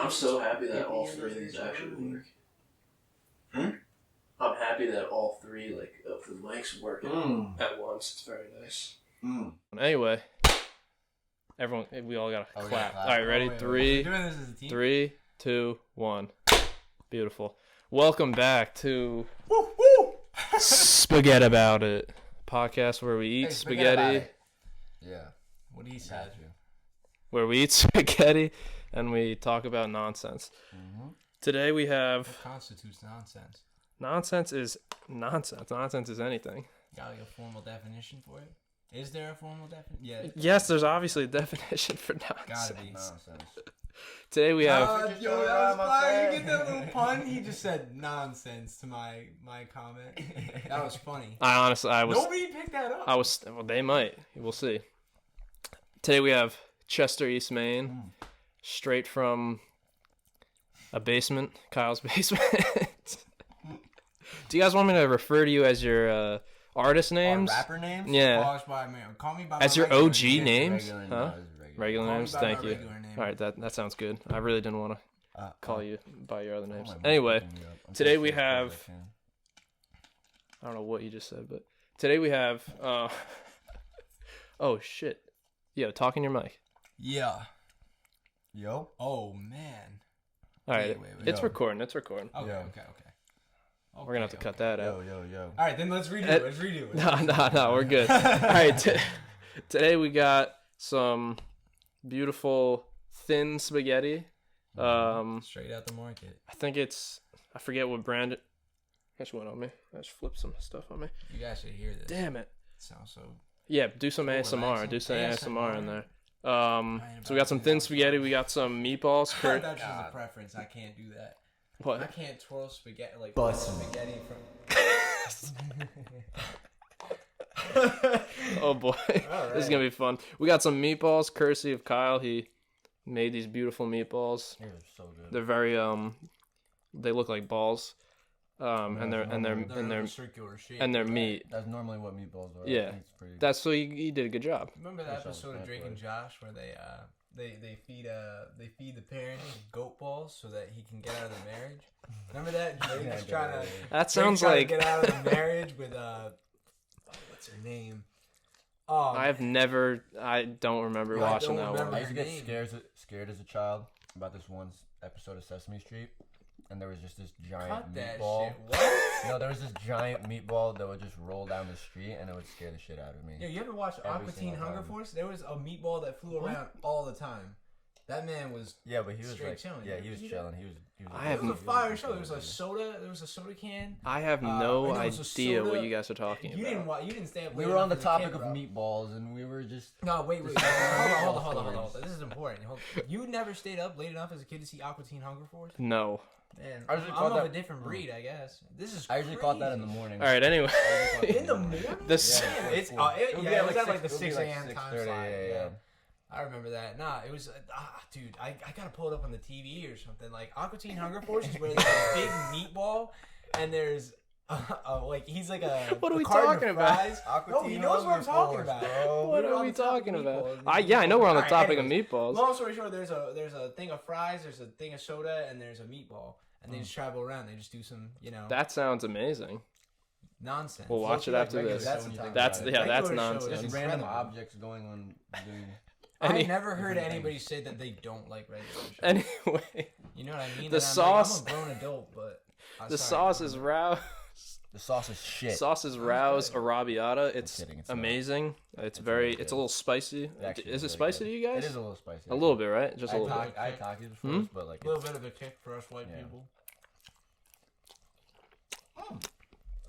I'm so happy that all three of these actually work. I'm happy that all three of the mics work at once. It's very nice. Anyway, everyone, we all gotta clap. All right, ready? Three, 2, 1. Beautiful. Welcome back to Spaghet About It, podcast where we eat spaghetti. Yeah. What do you say? Where we eat spaghetti and we talk about nonsense. Today we have. What constitutes nonsense? Nonsense is nonsense. Nonsense is anything. Got a formal definition for it? Is there a formal definition? Yeah. Yes, there's obviously a definition for nonsense. Gotta be. Nonsense. Today we have. Yo, that was fire. You get that little pun? He just said nonsense to my comment. That was funny. I was. Nobody picked that up. Well, they might. We'll see. Today we have ChesterEastMain, straight from a basement, Kyle's basement. Do you guys want me to refer to you as your artist names? Rapper names? Yeah. Call me by as my your OG names? Regular names? Thank you. All right, that sounds good. I really didn't want to call you by your other names. Anyway, today we have... I don't know what you just said, but today we have... oh, shit. Yo, talk in your mic. Yeah. Yo? Oh, man. All right, it's recording. Okay, okay. We're going to have to cut that out. Yo. All right, then let's redo it. No, we're good. All right, today we got some beautiful thin spaghetti. Straight out the market. I forget what brand it. I just went on me. I just flipped some stuff on me. You guys should hear this. Damn it. Sounds so... Yeah, do some ASMR. Do some ASMR in there. So we got some thin spaghetti. We got some meatballs. That's just a preference. I can't do that. What? I can't twirl spaghetti spaghetti from. Oh boy, right. This is gonna be fun. We got some meatballs, courtesy of Kyle. He made these beautiful meatballs. They're so good. They're very they look like balls. And they're circular shape. And they're meat. That's normally what meatballs are. Yeah, that's so you did a good job. Remember that episode of Drake and Josh where they feed the parent goat balls so that he can get out of the marriage? Remember that? Drake's trying to. That sounds like get out of the marriage with what's her name? I don't remember watching that one. I used to get scared as a child about this one episode of Sesame Street. And there was just this giant meatball. What? No, there was this giant meatball that would just roll down the street, and it would scare the shit out of me. Yeah, you ever watch Aqua Teen Hunger Force? There was a meatball that flew around all the time. That man was but he was chilling. Yeah, he was chilling. He was it was a fire show. There was a soda. There was a soda can. I have no idea what you guys are talking about. You didn't stay up. We were on the topic of meatballs, and we were just. No, wait. Hold on. This is important. You never stayed up late enough as a kid to see Aqua Teen Hunger Force? No. Man, I'm of a different breed, I guess. I usually caught that in the morning. All right, anyway. In the morning? It was at like the 6 a.m. time slot. Yeah. I remember that. Nah, it was... dude, I gotta pull it up on the TV or something. Like, Aqua Teen Hunger Force is where there's a big meatball, and there's... he's like a... What are we talking about? No, he knows what I'm talking about. What are we talking about? I know we're on the topic of meatballs. Long story short, there's a thing of fries, there's a thing of soda, and there's a meatball. And they just travel around. They just do some, That sounds amazing. Nonsense. We'll watch it after this. That's nonsense. Just random objects going on. I've never heard anybody say that they don't like regular show. Anyway. You know what I mean? The sauce. I'm a grown adult, but... The sauce is rouse. The sauce is shit. Sauce is rouse arrabbiata. It's amazing. It's a little spicy. Is it spicy to you guys? It is a little spicy. A little bit, right? Just a little bit. I talked before, but like a little bit of a kick for us white people.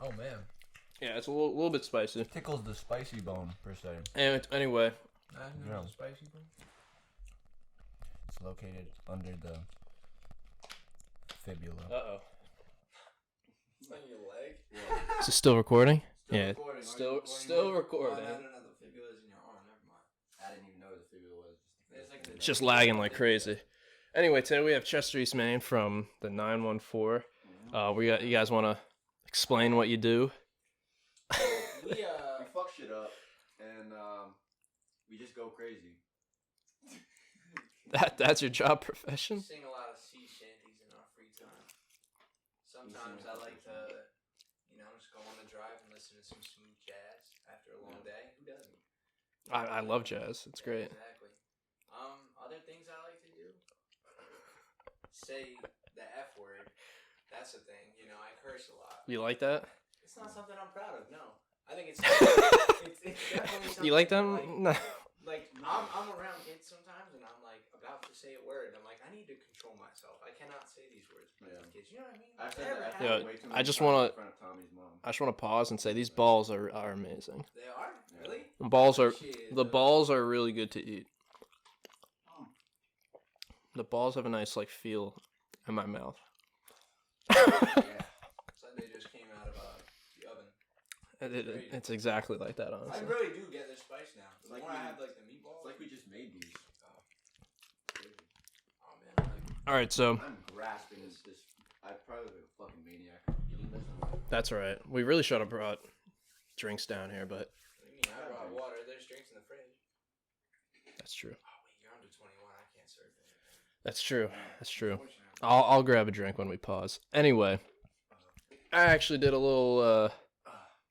Oh man. Yeah, it's a little bit spicy. It tickles the spicy bone per se. Anyway. Spicy bone. It's located under the fibula. Uh-oh. On your leg? Is it still recording? Recording. Still recording. No, the fibula's in your arm. Never mind. I didn't even know the fibula was. It's just lagging like crazy. Anyway, today we have ChesterEastMain from the 914. You guys want to explain what you do? We fuck shit up, and we just go crazy. That's your job profession? Sing a lot of C I love jazz. It's great. Exactly. Other things I like to do. Say the F word. That's the thing. You know, I curse a lot. You like that? It's not something I'm proud of. No, I think it's definitely something. You like them? No. Like I'm around kids sometimes, and I'm like about to say a word. I'm like, I need to control myself. I cannot say these words in front of kids. You know what I mean? I've said Never that. happened. Way too I many just times wanna- in front of Tommy's mom. I just want to pause and say these balls are amazing. They are really. The balls are really good to eat. The balls have a nice like feel in my mouth. Yeah. It's like they just came out of the oven. It's exactly like that, honestly. I really do get the spice now. The Like more I we- have like the meatballs. It's like we just made these. Oh man. Like, All right, so I'm grasping this. I'd probably be a fucking maniac eating this. I'm like, that's all right. We really should have brought drinks down here, but what do you mean? I brought water. There's drinks in the fridge. that's true. Oh wait, you're under 21. I can't serve that. That's true. That's true. Unfortunately. I'll grab a drink when we pause. Anyway, I actually did a little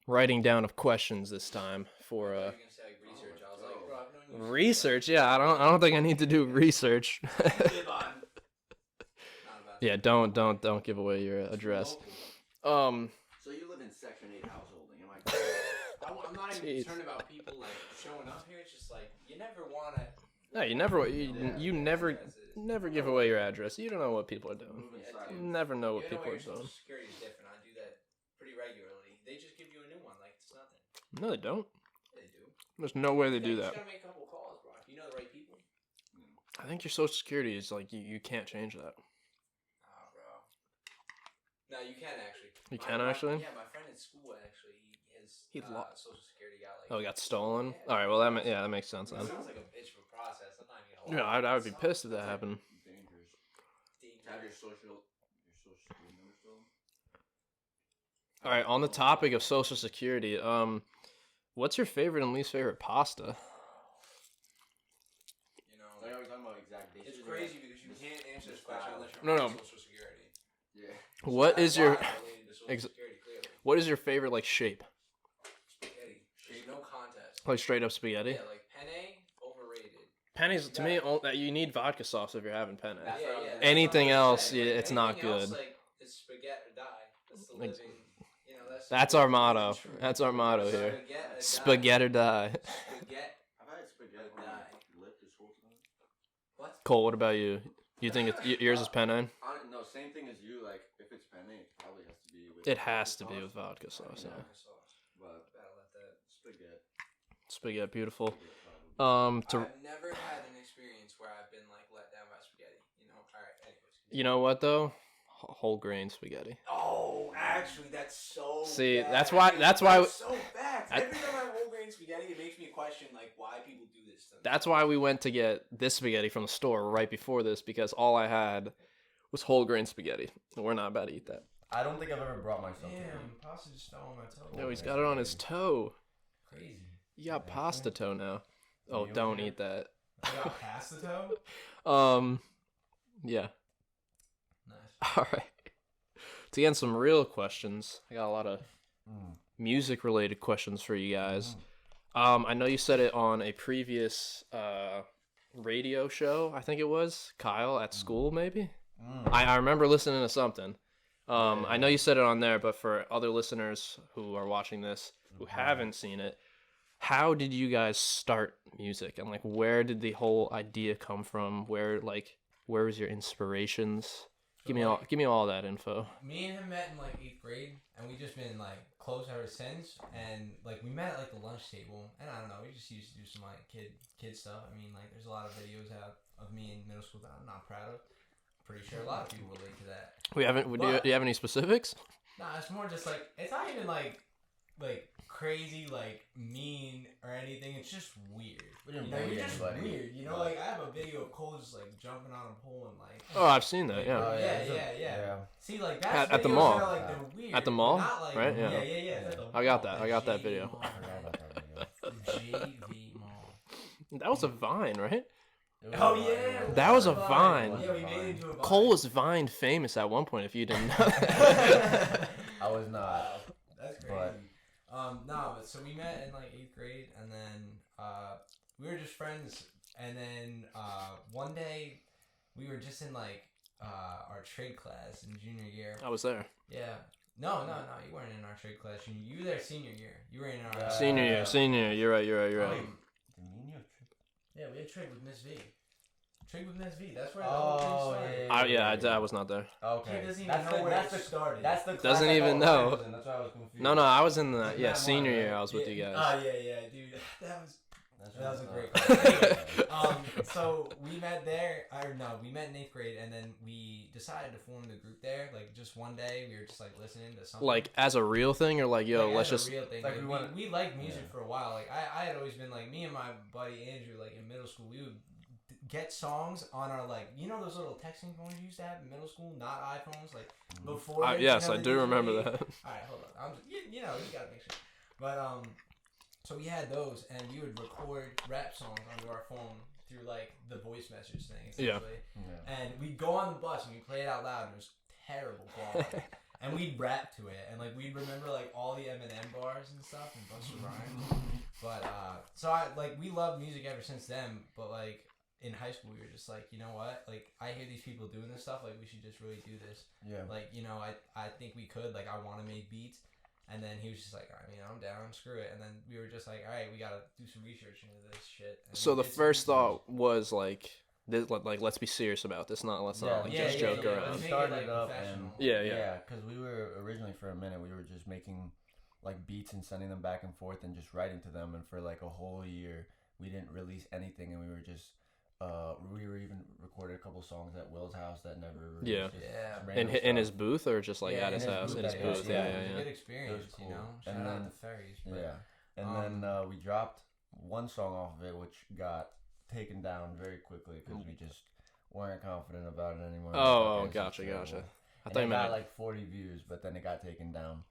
writing down of questions this time for I thought you were gonna say like research. I was like, bro, I've known you. research. Yeah, I don't think I need to do research. Live on. Not about Yeah, don't give away your address. local. so you live in Section 8 householding. Am I? I'm not even Jeez. concerned about people like showing up here. It's just like you never wanna. No, you never give away your address. You don't know what people are doing. Moving Yeah, silent. You never know what You know people where are your social doing. security is different. I do that pretty regularly. They just give you a new one, like it's nothing. No, they don't. They do. There's no way they Yeah, do you that. just gotta make a couple calls, bro. If you know the right people. I think your social security is like you can't change that. Oh, bro. No, you can actually. You can actually? Yeah, my friend in school actually, his He lo- social security got like. Oh, it got stolen. Yeah. All right, well that makes sense That then. sounds like a bitch of a process. I'm not even Yeah, gonna lie. I would be pissed if that happened. Dangerous. To have your social security number stolen. All right, on the topic of social security, what's your favorite and least favorite pasta? You know, Like, are we talking about exact dates? it's crazy because you can't answer this question unless you're No, on no. social security. Yeah. What That's is your why I related to social ex- security, clearly. what is your favorite like shape? Spaghetti. There's no contest. Like straight up spaghetti? Yeah, like penne, overrated. Pennies to me, you need vodka sauce if you're having penne. That's what I was gonna say. Anything That's what I was else, saying. yeah, it's not anything else, good. like, it's spaghetti or die. That's the Ex- living. You know, That's our motto. That's our motto here. Spaghetti or die. Spaghetti. I've had spaghetti on my lip this whole time. What? Cole, what about you? You think yours is penne? No, same thing as you. Like, if it's penne, it probably has to be with. It has to be sauce. with vodka sauce. Yeah. But Gotta let that. spaghetti. Spaghetti, beautiful. Probably. I've never had an experience where I've been like let down by spaghetti. You know. All right. Anyways. You know what though? Whole grain spaghetti. Oh, actually, that's so. See, bad. that's why so bad. Every time I have whole grain spaghetti, it makes me question like why people do this. To me. That's why we went to get this spaghetti from the store right before this, because all I had was whole grain spaghetti. And we're not about to eat that. I don't think I've ever brought myself to Damn, pasta just fell on my toe. No, he's got it on his toe. Crazy. You got pasta toe now. Oh, You don't okay? eat that. I got past the toe. Yeah. Nice. All right. To get in some real questions, I got a lot of music-related questions for you guys. I know you said it on a previous radio show, I think it was, Kyle, at school, maybe? I remember listening to something. I know you said it on there, but for other listeners who are watching this who haven't seen it, how did you guys start music? And, like, where did the whole idea come from? Where was your inspirations? Give me all that info. Me and him met in like 8th grade, and we just been like close ever since. And like we met at like the lunch table, and I don't know, we just used to do some like kid stuff. I mean, like there's a lot of videos out of me in middle school that I'm not proud of. Pretty sure a lot of people relate to that. Do you have any specifics? Nah, it's more just like it's not even like crazy, like mean or anything. It's just weird. We didn't You know, bully you're just anybody. weird. You know, like I have a video of Cole just like jumping on a pole and like. Oh, I've seen that. Yeah. Oh, Yeah. See, like that's At the videos mall. that are, like, they're weird. At the mall? They're not, like, Right? Yeah. Yeah. It's at the I got mall, that. the I got that JV video. Mall. I forgot about that video. The JV Mall. That was a Vine, right? It was Oh a Vine. yeah. That was a Vine. Yeah, we made it into a Vine. Cole was Vine famous at one point. If you didn't know that. I was not. That's crazy. But- No, but so we met in like 8th grade, and then we were just friends, and then one day we were just in like our trade class in junior year. I was there. Yeah. No, you weren't in our trade class. You were there senior year. You were in our Senior year. You're right. Yeah, we had trade with Miss V. Trade with Miss V. That's where the Oh, whole thing started. I was not there. Okay. Kid doesn't even know where it started. That's the class Doesn't I even thought know. I was in. That's why I was confused. No, I was in the Isn't that senior one, year. right? I was with you guys. Yeah, dude. That was a great class. class. So we met there. We met in 8th grade, and then we decided to form the group there. Like just one day, we were just like listening to something. Like as a real thing, or like let's as just. a real thing. Like, we liked music for a while. Like I had always been like me and my buddy Andrew. Like in middle school, we would get songs on our like those little texting phones you used to have in middle school, not iPhones. Like before. Yes, I the do remember age. that. All right, hold on. You gotta make sure. But so we had those, and we would record rap songs onto our phone through like the voice message thing, essentially. Yeah. And we'd go on the bus and we'd play it out loud, and it was terrible quality. And we'd rap to it, and like we'd remember like all the Eminem bars and stuff and Busta Rhymes. But so we loved music ever since then. But like in high school, we were just like, you know what? Like I hear these people doing this stuff. Like we should just really do this. Yeah. Like I think we could. Like I want to make beats. And then he was just like, I'm down, screw it. And then we were just like, all right, we gotta do some research into this shit. And so the first thought was like, let's be serious about this. Let's not just joke around. We started up and yeah, because we were originally for a minute we were just making like beats and sending them back and forth and just writing to them, and for like a whole year we didn't release anything, and we were just. We were even recorded a couple songs at Will's house that never released. In his booth, or just like at his house? In his booth. Yeah. It was a good experience, cool. Shout out to Ferries. And then we dropped one song off of it, which got taken down very quickly because we just weren't confident about it anymore. Oh, gotcha. I thought it got like 40 views, but then it got taken down.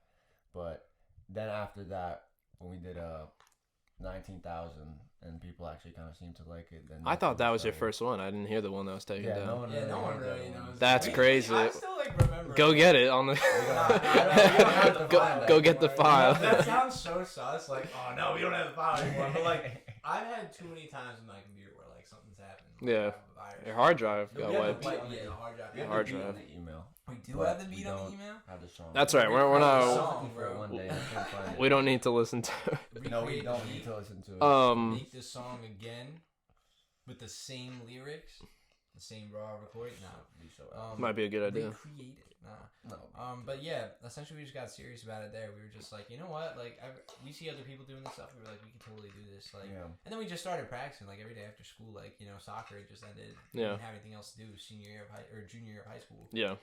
But then after that, when we did 19,000 and people actually kind of seemed to like it. Then I thought that was your first one. I didn't hear the one that was taken down. No one really knows. That's crazy. I still remember. Go get it on the. Go get the file. That sounds so sus. Like, oh no, we don't have the file anymore. But like, I've had too many times with my computer where like something's happened. Yeah. Your hard drive got The wiped. hard drive. On the email. We do have the beat on the email. Have the song. That's right. We're not. One day. We don't need to listen to it. No, we don't need to listen to it. Make this song again with the same lyrics, the same raw recording. Might be a good idea. Recreate it. But yeah, essentially we just got serious about it there. We were just like, you know what? Like, we see other people doing this stuff. We were like, we can totally do this. Like, and then we just started practicing like every day after school. Like, soccer just ended. We didn't have anything else to do. Junior year of high school. Yeah.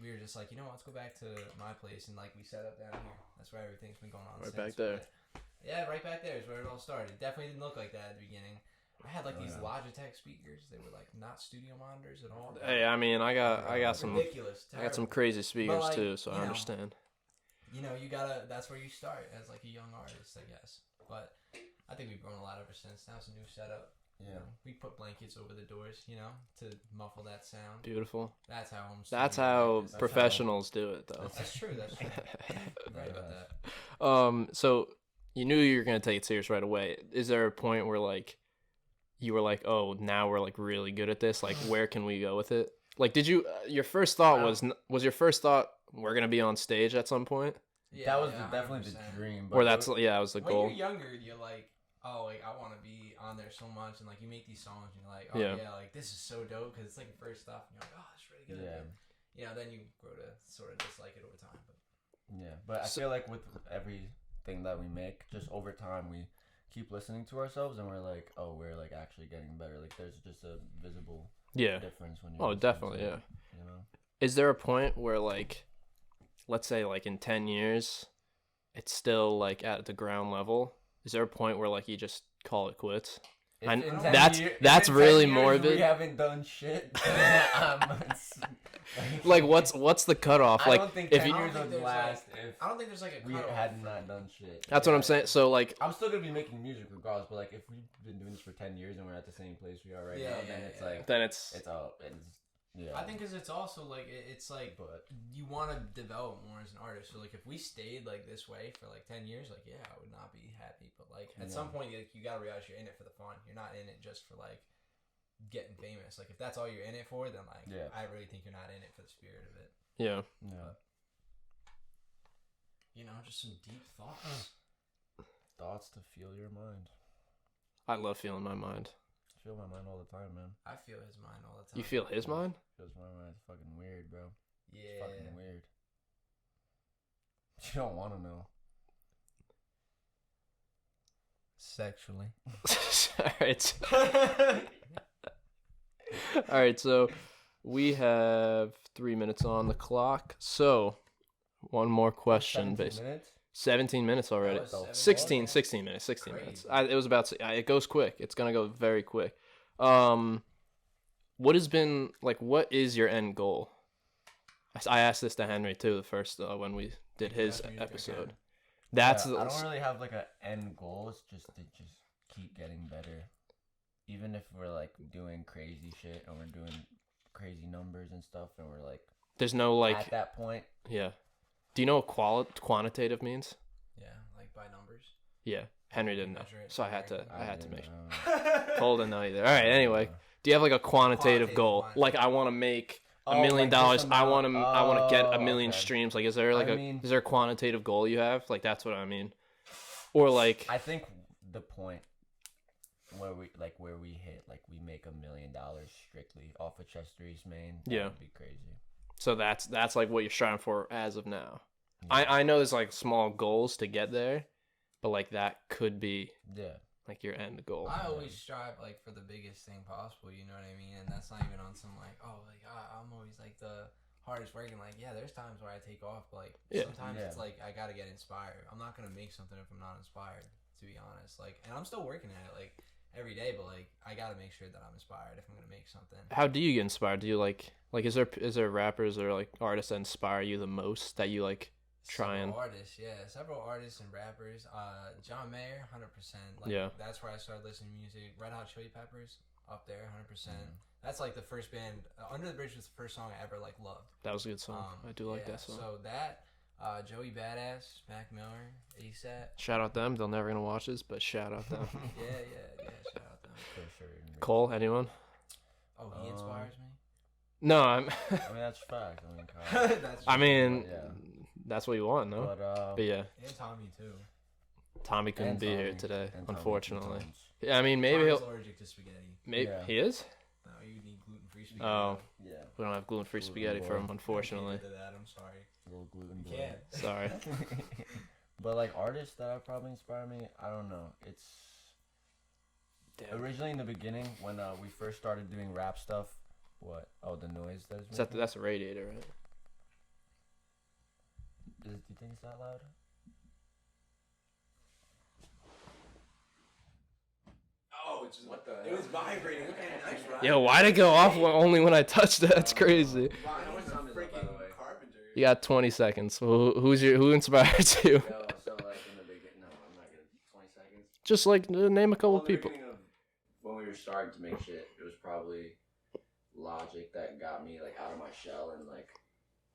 We were just like, let's go back to my place, and like we set up down here. That's where everything's been going on. Right since. back there. Yeah, right back there is where it all started. Definitely didn't look like that at the beginning. I had like these Logitech speakers. They were like not studio monitors at all. Hey, I mean, I got some ridiculous. I got some crazy speakers like, too, so I understand. You gotta. That's where you start as like a young artist, I guess. But I think we've grown a lot ever since. Now it's a new setup. Yeah. We put blankets over the doors, to muffle that sound. Beautiful. That's how That's how professionals do it, though. That's true. Right about that. So you knew you were gonna take it serious right away. Is there a point where like you were like, oh, now we're like really good at this? Like, where can we go with it? Like, did you? Your first thought was your first thought we're gonna be on stage at some point? Yeah, that was definitely the dream. Or that's it was the goal. When you're younger, you're like, oh, like I want to be on there so much, and like you make these songs, and you're like, oh yeah, like this is so dope because it's like your first stuff, and you're like, oh, it's really good. Yeah. Then you grow to sort of dislike it over time. But I feel like with everything that we make, just over time we keep listening to ourselves, and we're like, oh, we're like actually getting better. Like there's just a visible difference when you definitely Is there a point where like, let's say like in 10 years it's still like at the ground level? Is there a point where like you just call it quits? And that's really morbid. We haven't done shit. Like what's the cutoff? I like don't think if 10 you years would last if I don't think there's like a cutoff. we had not done shit. That's what I'm saying. So like I'm still gonna be making music regardless, but like if we've been doing this for 10 years and we're at the same place we are right now, then it's like then it's Yeah. I think because it's also like it's like But you want to develop more as an artist. So like if we stayed like this way for like 10 years, like yeah, I would not be happy. But like at some point, like you gotta realize you're in it for the fun. You're not in it just for like getting famous. Like if that's all you're in it for, then like I really think you're not in it for the spirit of it. Yeah. Yeah. You know, just some deep thoughts. Thoughts to feel your mind. I love feeling my mind. I feel my mind all the time, man. I feel his mind all the time. You feel his mind? Feels my mind. It's fucking weird, bro. Yeah. It's fucking weird. You don't want to know. Sexually. All right, so we have 3 minutes on the clock. So, one more question. 17 minutes? 17 minutes already. That was 16 minutes. 16 Crazy. minutes. It was about to, it goes quick. It's going to go very quick. What has been, like, what is your end goal? I asked this to Henry, too, the first, when we did his episode. That's I don't really have, like, an end goal. It's just to just keep getting better. Even if we're, like, doing crazy shit and we're doing crazy numbers and stuff and we're, like... There's no, like... At that point. Yeah. Do you know what quantitative means? Yeah, like by numbers. Yeah, Henry didn't know, Measure it so I had to make sure. sure. Cole didn't know either. All right, anyway, do you have like a quantitative goal? Like I want to make $1 million. I want to get 1 million streams. Like, is there like is there a quantitative goal you have? Like that's what I mean. Or like I think the point where we hit like we make $1 million strictly off of ChesterEastMain. That would be crazy. So that's like what you're striving for as of now. Yeah. I know there's like small goals to get there, but like that could be like your end goal. I always strive like for the biggest thing possible, you know what I mean? And that's not even on some like, oh, like I'm always like the hardest working. Like, yeah, there's times where I take off, but like sometimes it's like I gotta get inspired. I'm not gonna make something if I'm not inspired, to be honest. Like, and I'm still working at it like every day, but like I gotta make sure that I'm inspired if I'm gonna make something. How do you get inspired? Do you like is there rappers or like artists that inspire you the most that you like try and several artists and rappers. John Mayer, 100%. Like, that's where I started listening to music. Red Hot Chili Peppers, up there, 100%. That's like the first band. Under the Bridge was the first song I ever like loved. That was a good song. I do like that song. So that, Joey Badass, Mac Miller, ASAP. Shout out them. They're never gonna watch this, but shout out them. yeah. Shout out them. For sure. Cole, anyone? Oh, he inspires me. No, I mean that's fact. I mean, that's what you want, no? But yeah. And Tommy too. Tommy couldn't be here today, unfortunately. Yeah, I mean, maybe Tommy's allergic to spaghetti. Maybe he is. No, you need gluten-free spaghetti. Oh, yeah. We don't have gluten-free spaghetti for him, unfortunately. I'm sorry. A little gluten. Yeah. Sorry. But like artists that have probably inspired me, I don't know. It's originally in the beginning when we first started doing rap stuff. What? Oh, the noise that's a radiator, right? Do you think it's that loud? Oh, it's just, what the? It was vibrating. Okay, nice, right? Yo, why'd it go off only when I touched it? That's crazy. You got 20 seconds. Who inspires you? So like in the beginning, no, I'm not gonna 20 seconds. Just like name a couple people. When we were starting to make shit, it was probably Logic that got me like out of my shell and like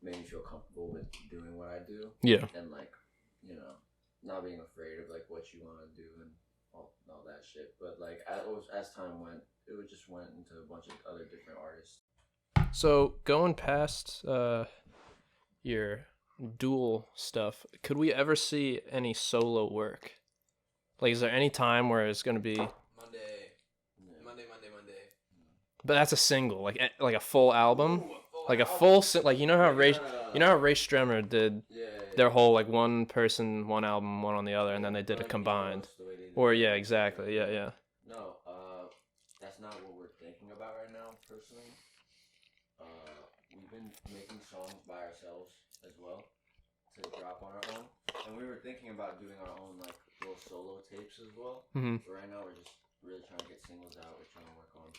made me feel comfortable with doing what I do. Yeah. And like, you know, not being afraid of like what you want to do and all that shit. But like as time went, it just went into a bunch of other different artists. So going past your dual stuff, could we ever see any solo work? Like, is there any time where it's gonna be Monday. But that's a single, like a full album, like a full like you know how Ray Stremmer did their whole like one person, one album, one on the other, and then they did it combined. Or exactly, yeah. No, that's not what we're thinking about right now, personally. We've been making songs by ourselves as well to drop on our own, and we were thinking about doing our own like little solo tapes as well. Mm-hmm. But right now we're just really trying to get singles out. We're trying to work on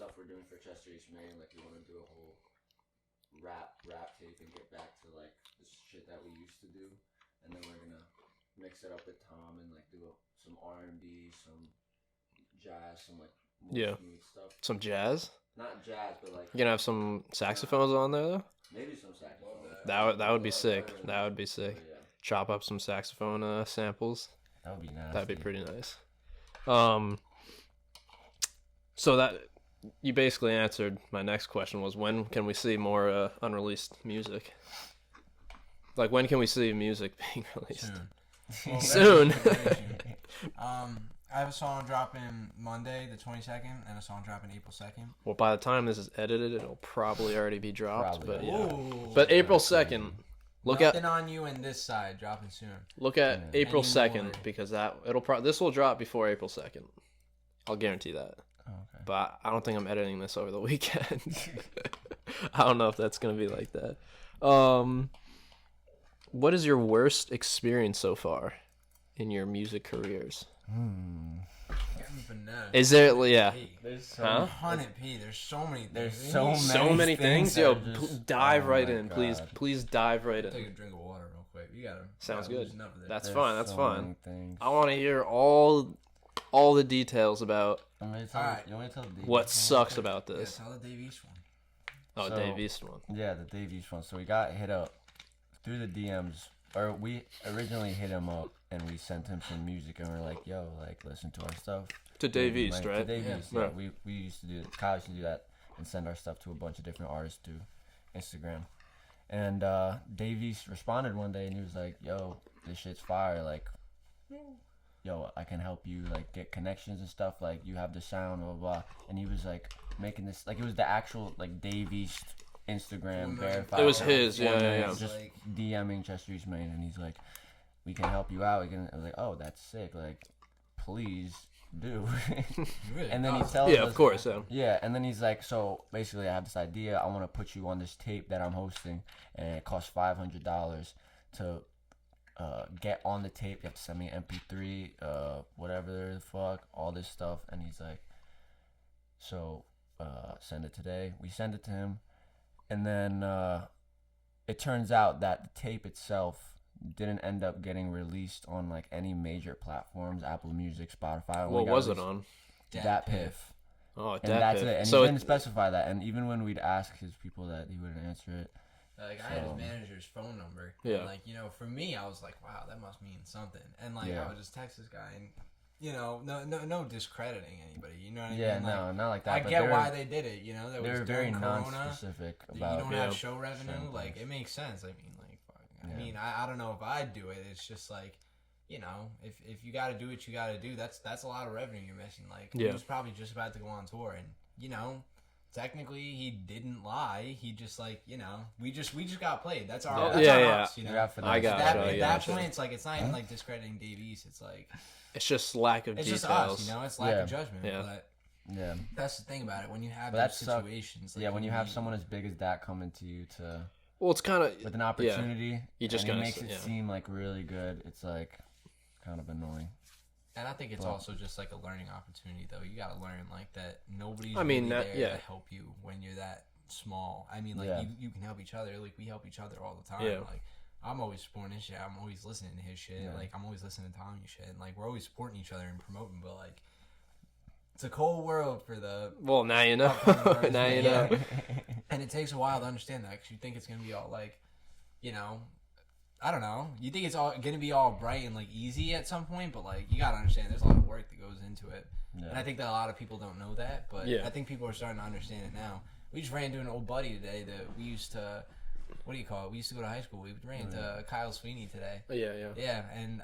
stuff we're doing for ChesterEastMain. Like we want to do a whole rap tape and get back to like the shit that we used to do, and then we're gonna mix it up with Tom and like do some R&B, some jazz, some like more smooth stuff. Some jazz. not jazz, but like You gonna have some saxophones on there though? maybe some saxophone. That would be sick. That would be sick. Yeah. Chop up some saxophone samples. That would be nice. That'd be pretty nice. So that you basically answered my next question was when can we see more unreleased music? Like when can we see music being released? Soon. Soon. I have a song dropping Monday, the 22nd, and a song dropping April 2nd. Well, by the time this is edited, it'll probably already be dropped. Probably. But yeah. Ooh. But April 2nd. Nothing on you and this side dropping soon. Look at April Any 2nd more? because this will drop before April 2nd. I'll guarantee that. Oh, okay. But I don't think I'm editing this over the weekend. I don't know if that's going to be like that. What is your worst experience so far in your music careers? Is there, yeah. There's so, Huh? 100p. There's so many things. there's So many things. that Yo, are just- dive oh right my in, God. please dive right Take a in. drink of water real quick. You gotta. Sounds gotta good. loosen up with it. That's There's fine. That's so fine. many things. I want to hear all the details about You want me to tell, Alright. you want me to tell the Dave what East one real sucks quick? about Yeah, this. tell the Dave East one. Oh, So- Dave East one. Yeah, the Dave East one. So we got hit up through the DMs, or we originally hit him up and we sent him some music and we're like, yo, like listen to our stuff. To Dave And, East, like, right? To Dave Yeah. East, yeah. Yeah. We used to do Kyle used to do that and send our stuff to a bunch of different artists through Instagram. And Dave East responded one day and he was like, yo, this shit's fire, like yo, I can help you like get connections and stuff, like you have the sound, blah blah blah. And he was like making this like it was the actual like Dave East Instagram verified. It was account. his, yeah, yeah, yeah. Just Like- DMing ChesterEastMain and he's like, we can help you out. We can. I was like, oh, that's sick. Like, please do. Really? And then he Oh, tells Yeah, us, of course. Yeah. yeah, and then he's like, so basically, I have this idea. I want to put you on this tape that I'm hosting, and it costs $500 to get on the tape. You have to send me an MP3, whatever the fuck, all this stuff. And he's like, so send it today. We send it to him, and then it turns out that the tape itself didn't end up getting released on like any major platforms, Apple Music, Spotify. What was it on? Dat Piff. Oh, And Dat that's Piff. it. And So he didn't specify that. And even when we'd ask his people that, he wouldn't answer it. Like, I had his So- manager's phone number. Yeah. And, like, you know, for me, I was like, wow, that must mean something. And, like, Yeah. I would just text this guy and, you know, no discrediting anybody. You know what I Yeah, mean? Like, no, not like that. I but get they're- why they did it. You know, that They was were very during Corona. non-specific You about. don't Yeah. have show revenue. certain Like, things. it makes sense. I mean, like, fuck. Yeah. I mean, I don't know if I'd do it. It's just like, you know, if you got to do what you got to do, that's a lot of revenue you're missing. Like, he Yeah. was probably just about to go on tour, and you know, technically he didn't lie. He just like, you know, we just got played. That's our Yeah. that's Yeah, on yeah. us, you know. You're out for I that. got That, you, at I that got you. point, it's like it's not even like discrediting Dave East. It's like It's just lack of it's details. just us, you know. It's lack Yeah. of judgment. Yeah. But Yeah. that's the thing about it. When you have But those that suck- situations, like, Yeah, when you have need- someone as big as that coming to you to Well, it's kind of with an opportunity, You just and he gotta makes s- it yeah. seem like really good. It's like kind of annoying. And I think it's Well- also just like a learning opportunity, though. You got to learn like that. Nobody's I mean, really that- there yeah. to help you when you're that small. I mean, like Yeah. you can help each other. Like we help each other all the time. Yeah. Like I'm always supporting his shit. I'm always listening to his shit. Yeah. Like I'm always listening to Tommy's shit. And like we're always supporting each other and promoting. But like it's a cold world for the. well. Now you know. Upcoming Now you Yeah. know. And it takes a while to understand that because you think it's gonna be all like, you know, I don't know. You think it's all gonna be all bright and like easy at some point, but like you gotta understand there's a lot of work that goes into it. And I Yeah. think that a lot of people don't know that, but Yeah. I think people are starting to understand it now. We just ran into an old buddy today that we used to, what do you call it? We used to go to high school. We ran into Kyle Sweeney today. Yeah, yeah. Yeah, and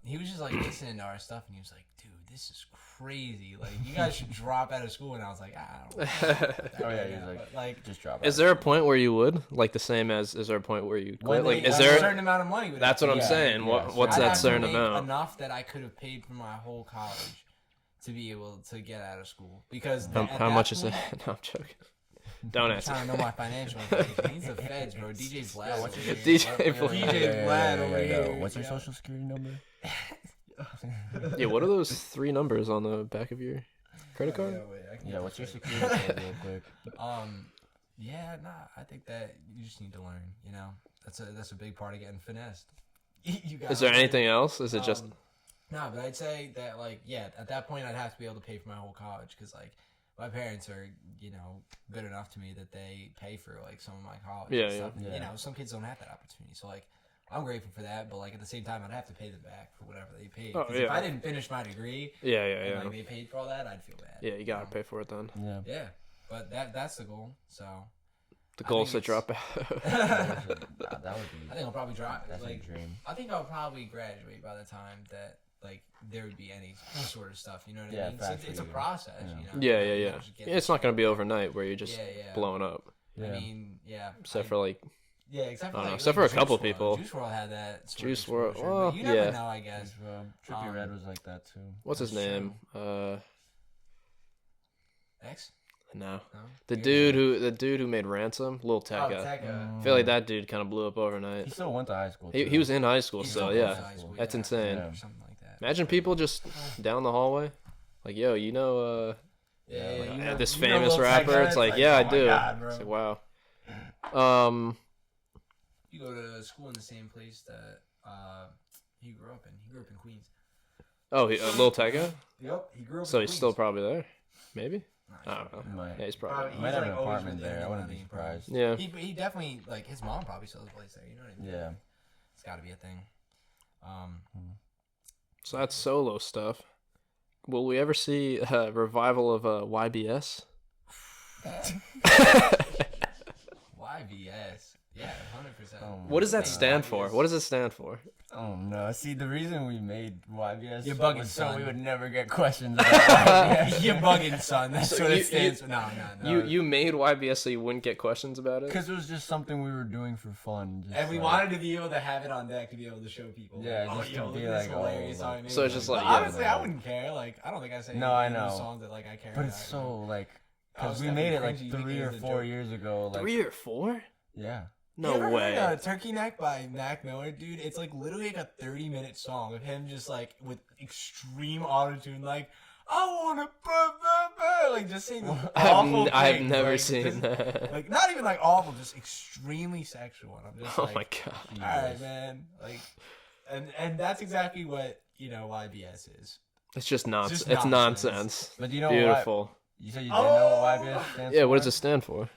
he was just like listening to our stuff, and he was like, "Dude, this is crazy. Like, you guys should drop out of school." And I was like, "I don't know." Oh yeah, he's like, But, like, just drop. Is out. there a point where you would like the same as? Is there a point where you quit? When Like, they- is a there? certain amount of money? Would That's have what to I'm be- saying. yeah, What's I'd that have to certain make amount? Enough that I could have paid for my whole college to be able to get out of school because How, at how that much is point, it? No, I'm joking. Don't I'm answer. trying to know my financial information. He's the feds, bro. DJ Vlad. what's over your- here. DJ DJ Vlad over here. What's your Yeah. social security number? Yeah, what are those 3 numbers on the back of your credit card? Yeah, what's your security code real quick? Yeah, nah. I think that you just need to learn. You know, that's a big part of getting finessed. You gotta Is there learn. anything else? Is it just? No, but I'd say that like yeah, at that point I'd have to be able to pay for my whole college because like my parents are, good enough to me that they pay for like some of my college Yeah, and stuff. yeah. And, some kids don't have that opportunity. So like, I'm grateful for that, but like at the same time, I'd have to pay them back for whatever they paid. Oh, 'Cause yeah. if I didn't finish my degree, Yeah, and yeah. like they paid for all that, I'd feel bad. Yeah, you gotta pay for it then. Yeah. Yeah, but that's the goal. So The I goal is think to it's- drop out. That would be. I think I'll probably drop. That's Like, a dream. I think I'll probably graduate by the time that like there would be any sort of stuff. You know what Yeah, I mean? fast It's a for you. process. Yeah. You know? Yeah, You yeah. don't just get It's not gonna be overnight where you're just yeah. blowing up. Yeah. I mean, yeah. Except for like, yeah, except for I don't know, like, except for a Juice couple WRLD. people. Juice WRLD had that. Sort Juice of WRLD, exposure, well, but you never yeah. know, I guess. Trippie Red was like that too. what's his That's name? X? No, No. the You're- dude who made Ransom, Lil Oh, Tecca. Tecca. I feel like that dude kind of blew up He overnight. still went to high school. He too. he was in high school He still, still goes to yeah. high school, That's yeah. insane. Yeah. Or something like that. Imagine people just down the hallway, like, yo, Yeah, like, you know- this you know famous Lil rapper. Tecca? It's like, yeah, I oh my do. God, bro. It's like, wow. You go to school in the same place that he grew up in. He grew up in Queens. Oh, Lil Tecca. Yep, he grew up. So in he's Queens. still probably there, maybe. Nah, I don't know. Might, Yeah, he's probably. might he's, have like, an always apartment with there. I everyone, wouldn't be I mean, surprised. Yeah. He definitely like his mom probably sells a place there. You know what I mean? Yeah. It's got to be a thing. So that's solo stuff. Will we ever see a revival of YBS? YBS. Yeah, 100%. What does that Yeah, stand for? YBS. What does it stand for? Oh no! See, the reason we made YBS You're bugging, was so son. we would never get questions about YBS. You're bugging, son. That's So what you- it stands for. No. You made YBS so you wouldn't get questions about it? Because it was just something we were doing for fun. Just And we like- wanted to be able to have it on deck to be able to show people. Yeah, like, just to look be at this like, hilarious oh, how I like- made So it's it. just like, But yeah. honestly, I wouldn't care. Like, I don't think I say No, I any of the know. songs that like I care But about. it's so like, I was because we made it definitely like cringy 3 thinking or it was a 4 joke. years ago. Like, 3 or 4? yeah. No You ever way. heard, Turkey Neck by Mac Miller, dude. It's like literally like a 30-minute song of him just like with extreme autotune, like I wanna like just saying awful I've things, never like, seen just- that. Like not even like awful, just extremely sexual. And I'm just Oh like, my god. all right, man. Like, and that's exactly what YBS is. It's just nonsense. just It's nonsense. nonsense. But you know Beautiful. what? You said you didn't know what YBS stands Yeah, for? what does it stand for?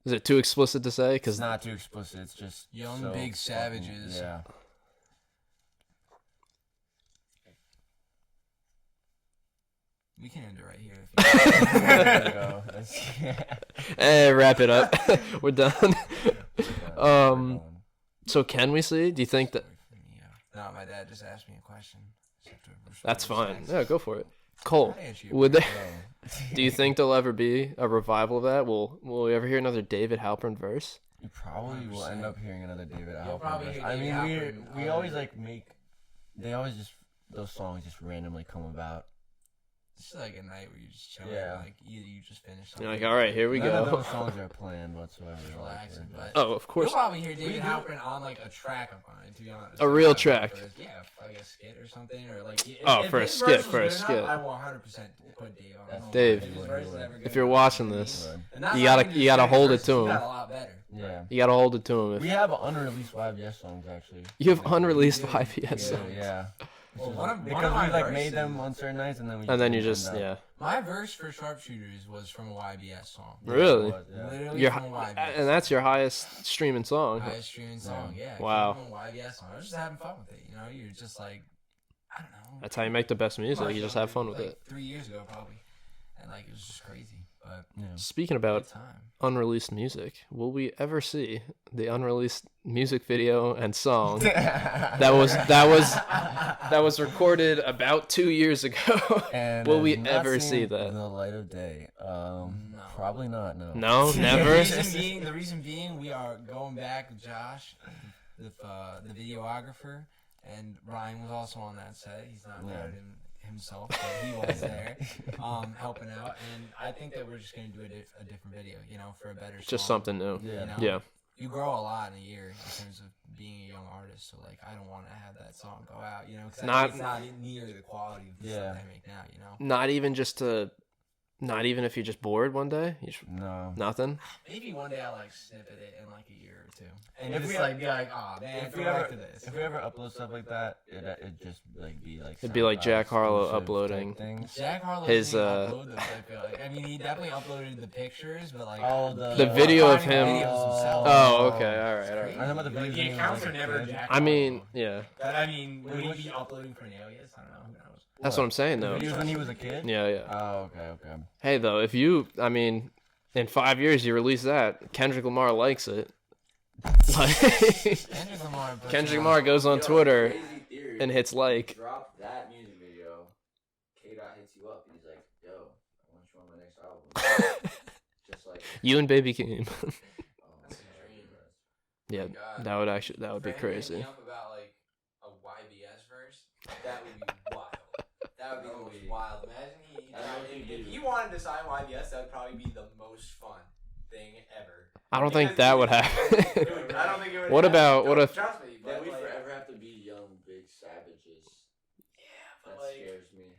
Is it too explicit to say? It's Because not too explicit. It's just Young so big fucking- savages. Yeah. We can end it right here. If There you go. That's- wrap it up. We're done. we're going. So can we see? Do you think that? No, my dad just asked me a question. Just have to respect That's his fine. facts. Yeah, go for it. Cole, I'll answer your would there, question. do you think there'll ever be a revival of that? Will we ever hear another David Halpern verse? You probably will end up hearing another David You'll Halpern. probably verse. hear I David mean, Halpern, we always like make. They always just those songs just randomly come about. It's like a night where you just chill. Yeah. Like you just finish. You're something. like, all right, here we None of go. those songs are planned whatsoever. Just relaxing, but Oh, of you'll course. probably hear David Halpern on like a track of mine. To be honest, A real Like, track. Yeah, like a skit or something, or like. Oh, for a his skit, verse was for a good enough, skit. I will 100% put Dave on. That's Dave, If his verse is ever good If you're enough, watching you know what I this, mean? And that's you not gotta- even you just gotta David hold it verses, to he him. got a lot better. Yeah. you gotta hold it to him. We have unreleased YBS songs actually. You have unreleased Yeah. YBS Yeah, songs. yeah. Well, one of Because my we like verses- made them on certain nights and then we. And then you made them just, up. yeah. My verse for Sharpshooters was from a YBS song. Really? It was, yeah. Literally Your, from a YBS. and that's your highest streaming song. highest streaming song. Yeah. Wow. From a YBS song. I was just having fun with it. You know, you're just like, I don't know. That's how you make the best music. You just have fun with like it. 3 years ago, probably, and like it was just crazy. But Yeah. Speaking good about time. unreleased music, will we ever see the unreleased music video and song that was recorded about 2 years ago? And Will has we not ever seen see that? The light of day. Probably not. No. No, The never. reason being, we are going back with Josh, the videographer, and Ryan was also on that set. He's not Yeah. married himself, but he was there, helping out. And I think that we're just gonna do a different video, you know, for a better. Just song. something new. Yeah. You know? Yeah. You grow a lot in a year in terms of being a young artist, so like I don't want to have that song go out, you know, because Not- it's not near the quality of the Yeah. stuff I make now, you know. Not even just to Not even if you're just bored one day? No. Nothing? Maybe one day I'll like snippet it in like a year or two, and If just we like ever- be like, oh man, If we go ever back to this. if we ever upload stuff like that, it'd just like be like It'd be like Jack Harlow exclusive type uploading. things. Jack Harlow His, didn't upload those. I feel like. I mean, he definitely uploaded the pictures, but like The video of him- videos himself. Oh, okay. All right. I know about the videos. The when he was, accounts like, are never a kid. Jack. I mean, Harlow. yeah. But I mean, would he be uploading for an alias? I don't know. Who knows? That's what I'm saying, The though. videos when he was a kid. Yeah, yeah. Oh, okay. Hey, though, if you, I mean, in 5 years you release that, Kendrick Lamar likes it. Like, Kendrick Lamar goes on Twitter Crazy theory. and hits like. Drop that music video. K-Dot hits you up. He's like, yo, I want you on my next album. Just like, You and Baby came. oh, That's a dream. Yeah, God. that would be For him to hit crazy. me up about like a YBS verse, that would be wild. That would be the most wild. Imagine if he wanted to sign YBS, that would probably be the most fun thing ever. I don't think that would happen. Dude, I don't think it would. What happen. about- what Don't- if- Trust me, Then but we like, forever have to be young, big savages. yeah, but That like scares me.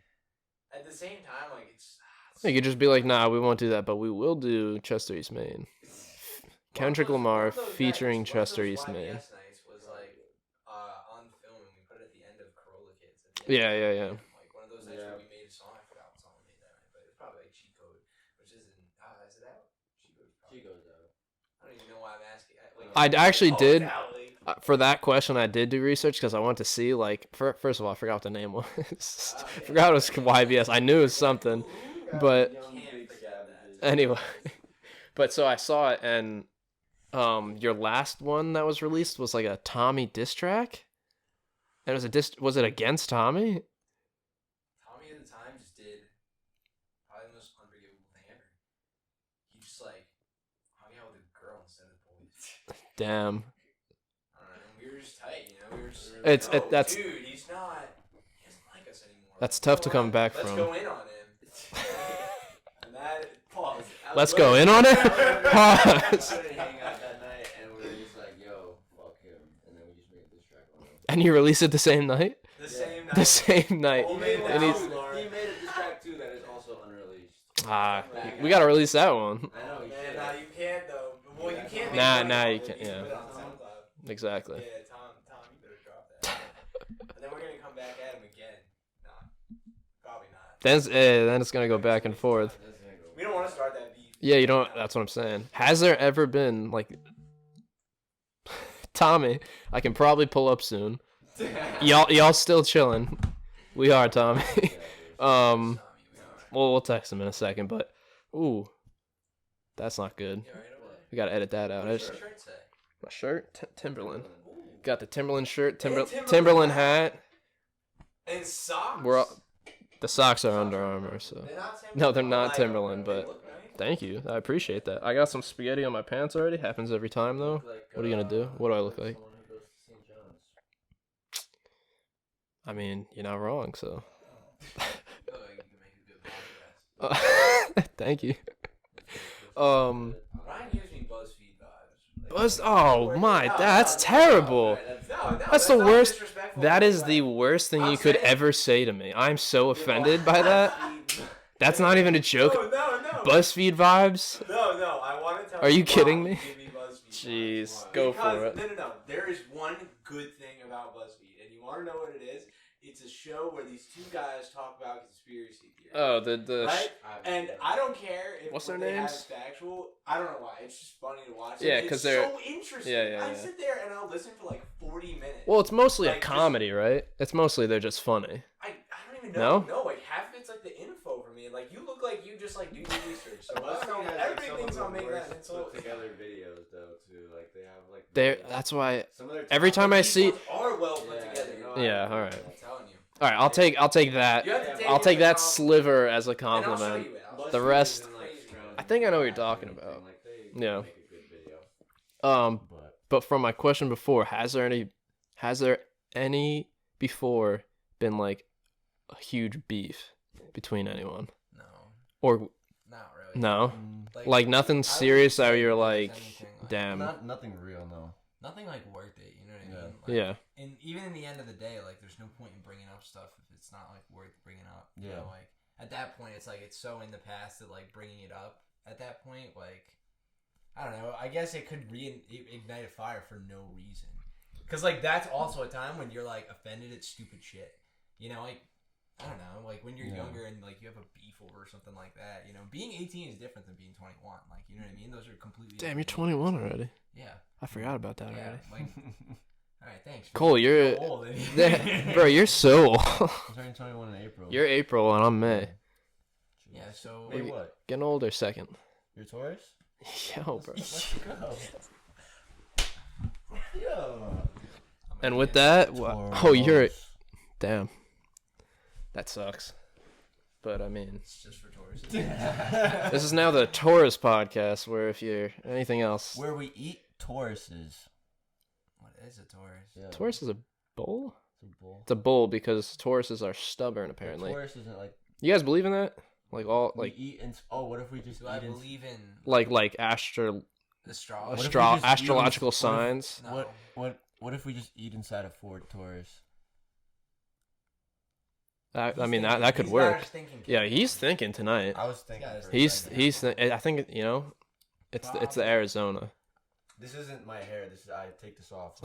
at the same time, like it's. You could just be like, nah, we won't do that, but we will do Chester East Main. Kendrick Lamar featuring Chester East Main. YBS nights was like on film, and we put it at the end of Corolla Kids. Yeah. Like one of those nights where we made a song. I forgot what song we made that night, but it's probably like Cheat Code, which isn't. Is it out? Cheat Code's probably. She goes out. I don't even know why I'm asking. I actually Oh, did. it's out, like- For that question, I did do research because I wanted to see, like, first of all, I forgot what the name was. Forgot it was YBS. I knew it was something. But Young, Can't big forget that. savages. anyway, but so I saw it, and your last one that was released was like a Tommy diss track, and it was was it against Tommy? Tommy at the time just did probably the most unforgivable thing ever. He just like hung out with a girl instead of boys. Damn. I don't know. We were just tight, you know. We were just. That's dude. He's not. He doesn't like us anymore. That's tough to come back Let's from. go in on him. And that pause. Let's go in on it. We Pause. couldn't hang out that night, and we were just like, yo, fuck him. And then we just made this track on him. And you release it the same night. The same night. The same night. He made And it he's, out. He made a diss track too that is also unreleased. we gotta release that one. I know. Oh, he man, should. nah, you can't though. Well, you can't. make Nah, money nah, off you it. can't, can yeah. put it on SoundCloud. Exactly. Yeah, Tom, you better drop that. And then we're gonna come back at him again. Nah, probably not. Then it's gonna go back and forth. We don't want to start that beef. Yeah, you don't. That's what I'm saying. Has there ever been like Tommy? I can probably pull up soon. Y'all still chilling? We are, Tommy. Tommy, We'll text him in a second, but ooh, that's not good. Yeah, right away. We gotta edit that out. I What's just, your shirt say? my shirt, Timberland. Ooh. Got the Timberland shirt, Timberland Timberland hat. hat. And socks. We're all, the socks are Under Armour, so They're not Timberland. no, they're I not like 'em, Timberland, though. They but look nice. thank you. I appreciate that. I got some spaghetti on my pants already. Happens every time though. What are you gonna do? What do I look like? Someone who goes to St. John's. I mean, you're not wrong, so. Oh, you can make a good podcast. Thank you. Ryan gives me BuzzFeed vibes. Buzz. Oh my, that's terrible. That's the not worst. disrespectful. That is Like, the worst thing I'm you could saying- ever say to me. I'm so offended by that. That's not even a joke. No. BuzzFeed vibes. No. I want to tell Are you why kidding me? give me BuzzFeed Jeez, vibes. go Because- for it. No. There is one good thing about BuzzFeed, and you want to know what it is? It's a show where these two guys talk about conspiracy theories. Oh, the. Right? And I don't care if What's what their they have names? is factual. I don't know why. It's just funny to watch. Yeah, It's 'cause they're- so interesting. Yeah. I sit there and I'll listen for like 40 minutes. Well, it's mostly a Like, just- comedy, right? It's mostly they're just funny. I don't even know. No? No, like half of it's like the info for me. Like you look like you just like do your research. So BuzzFeed has, like, everybody some thinks of I'll the make worst that insult. put together videos though too. Like they have like There. videos. That's why. Some of their Every top- time I These see. ones are well put Yeah, together. no, Yeah, I- alright. I'm telling you. All right, I'll take that. You have to take I'll it take as a that compliment. sliver as a And I'll show compliment. you it. I'll BuzzFeed The show you rest- it. isn't, like, surrounded I think I know what by you're talking anything. about. Like, they Yeah. make a good video. But from my question before, has there any before been like a huge beef between anyone? No, Or not really. no? Mm, Like nothing serious that you're like, anything damn. nothing real, no. nothing like worth it. You know what I Yeah. mean? Like, Yeah. And even in the end of the day, like, there's no point in bringing up stuff if it's not like worth bringing up. You Yeah. know, like, at that point, it's like it's so in the past that like bringing it up at that point, like I don't know. I guess it could reignite a fire for no reason. Because like that's also a time when you're like offended at stupid shit. You know, like I don't know, like when you're younger and like you have a beef over something like that. You know, being 18 is different than being 21. Like you know what I mean? Those are completely. Damn, you're 21 already. Yeah. I forgot about that Yeah. already. Like. All right, thanks. Cole, you're old. bro. You're so old. I'm turning 21 in April. You're April and I'm May. Yeah. So. Wait, what? Getting older second. You're Taurus? Yo, bro. Let's go. Yo. And with that, you're damn. That sucks. But I mean, It's just for Taurus. this is now the Taurus podcast. Where if you're anything else, Where we eat Tauruses. What is a Taurus? Yeah. Taurus is a bull. It's a bull. It's a bull because Tauruses are stubborn. Apparently, Taurus isn't like you guys believe in that? Like all we like eat in. Oh, what if we just Do eat I in? believe in like astrology? What if we just eat astrological what if- signs? No. What if we just eat inside a Ford Taurus? I mean that could work. Thinking, Yeah, he's thinking tonight. I was thinking. Guys, I think it's the Arizona. This isn't my hair. This is I take this off.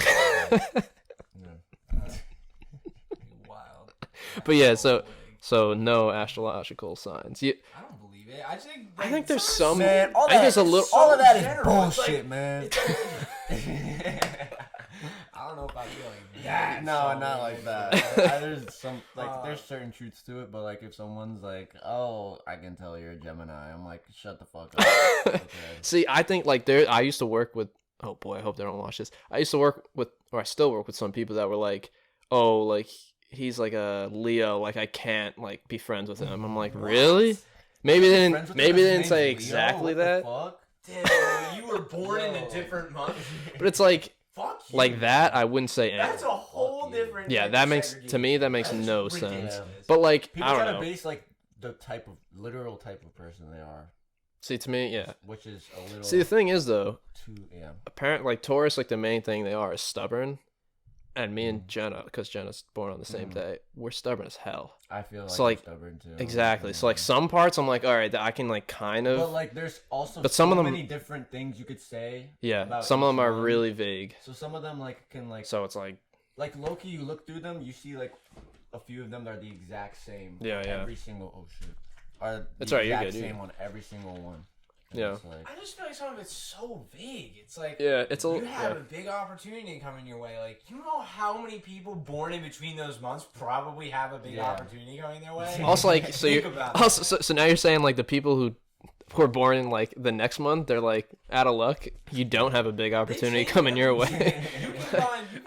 Wild. But yeah, so no astrological signs. I don't believe it. I think there's some. Man, I think there's a little. all of that is general. It's bullshit, like- man. I don't know if I feel like Yeah, no, not like that. There's some there's certain truths to it, but like if someone's like, "Oh, I can tell you're a Gemini," I'm like, "Shut the fuck up." Okay. See, I think like I used to work with. Oh boy, I hope they don't watch this. I used to work with, or I still work with some people that were like, "Oh, like he's like a Leo, like I can't like be friends with him." I'm like, really? Maybe they Friends didn't. with Maybe him, they his didn't say name's Leo? exactly What the that. fuck? Damn, you were born in Yo. a different month. But it's like Fuck you. like that. I wouldn't say anything. That's a whole different. Yeah, type that of makes segregation. to me that makes That's no ridiculous. sense. But like People I try don't to know. base like the literal type of person they are, See, to me, yeah. which is a little See, the thing is though, too apparently like Taurus, like the main thing they are is stubborn, and me and Jenna, because Jenna's born on the same day, we're stubborn as hell. I feel like So, I'm like, stubborn too. Exactly. So like some parts, I'm like, all right, I can like kind of. But like, there's also But some so of them- many different things you could say. Yeah, about some of each them are one. really vague. So some of them like can like So it's like, Loki. You look through them, you see like a few of them that are the exact same. Yeah, yeah. Every single are That's the all right, you're exact good, you're same on every single one. And Yeah. it's like, I just feel like some of it's so vague. It's like yeah, it's a you little. have Yeah. a big opportunity coming your way. Like you know how many people born in between those months probably have a big Yeah. opportunity coming their way. Also, like, so Think you about also that. so now you're saying like the people who were born in like the next month, they're like out of luck. You don't have a big opportunity change coming your everything. way. You can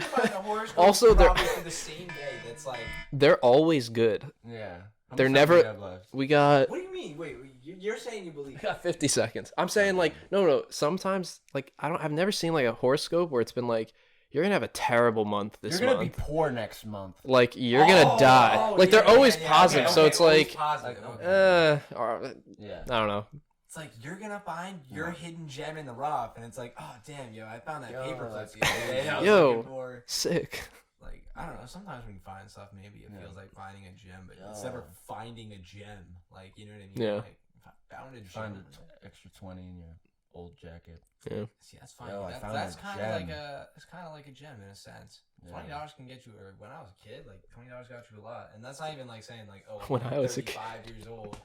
find a horoscope Also, they're- probably for the same day. That's like, They're always good. yeah. How They're much time do never- we have left? We got. what do you mean? Wait, you're saying you believe? We got 50 seconds. I'm saying like no. Sometimes like I've never seen like a horoscope where it's been like you're gonna have a terrible month this You're gonna month. be poor next month. Like you're gonna die. Like they're always positive. So it's always like positive. Okay. or, Yeah. I don't know. It's like you're gonna find your hidden gem in the rough, and it's like, oh damn, yo, I found that Yo, paper clip that's the other day. I was Yo. looking for. Sick. Like I don't know. Sometimes when you find stuff, maybe it feels like finding a gem, but it's Yo. never finding a gem. Like you know what I mean? Yeah. Like, if I found a gem. Find an extra 20 in your old jacket. Yeah. See, that's fine. Yo, I found That's a kind of like gem. it's kind of like a gem in a sense. Yeah. $20 can get you. Or when I was a kid, like $20 got you a lot, and that's not even like saying like, oh, When I'm I was a kid. 35 years old.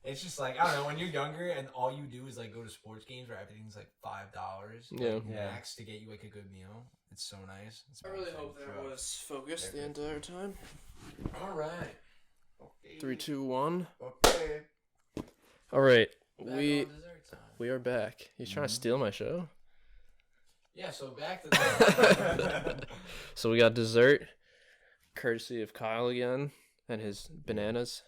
It's just like I don't know. When you're younger and all you do is like go to sports games where everything's like $5, Yeah. like, Yeah. max to get you like a good meal. It's so nice. It's I really amazing. hope that was focused the entire time. All right. 3, 2, 1. Okay. All right. Back We on dessert time. we are back. He's trying to steal my show. Yeah. So back to the. So we got dessert, courtesy of Kyle again and his bananas.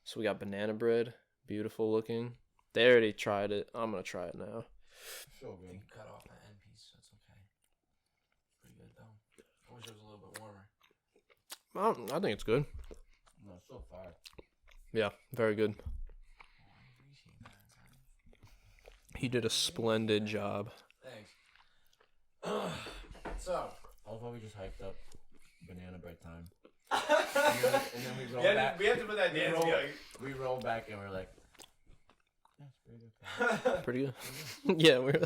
So we got banana bread, beautiful looking. They already tried it. I'm gonna try it now. So I good. think you cut off that end piece, so it's okay. Pretty good though. I wish it was a little bit warmer. I think it's good. No, it's so far. Yeah, very good. I appreciate that. He did a splendid job. Thanks. So, That's why we just hyped up banana bread time. And then we roll back. We have to put that dance. We roll back and we're like, that's Pretty good. Yeah, we're.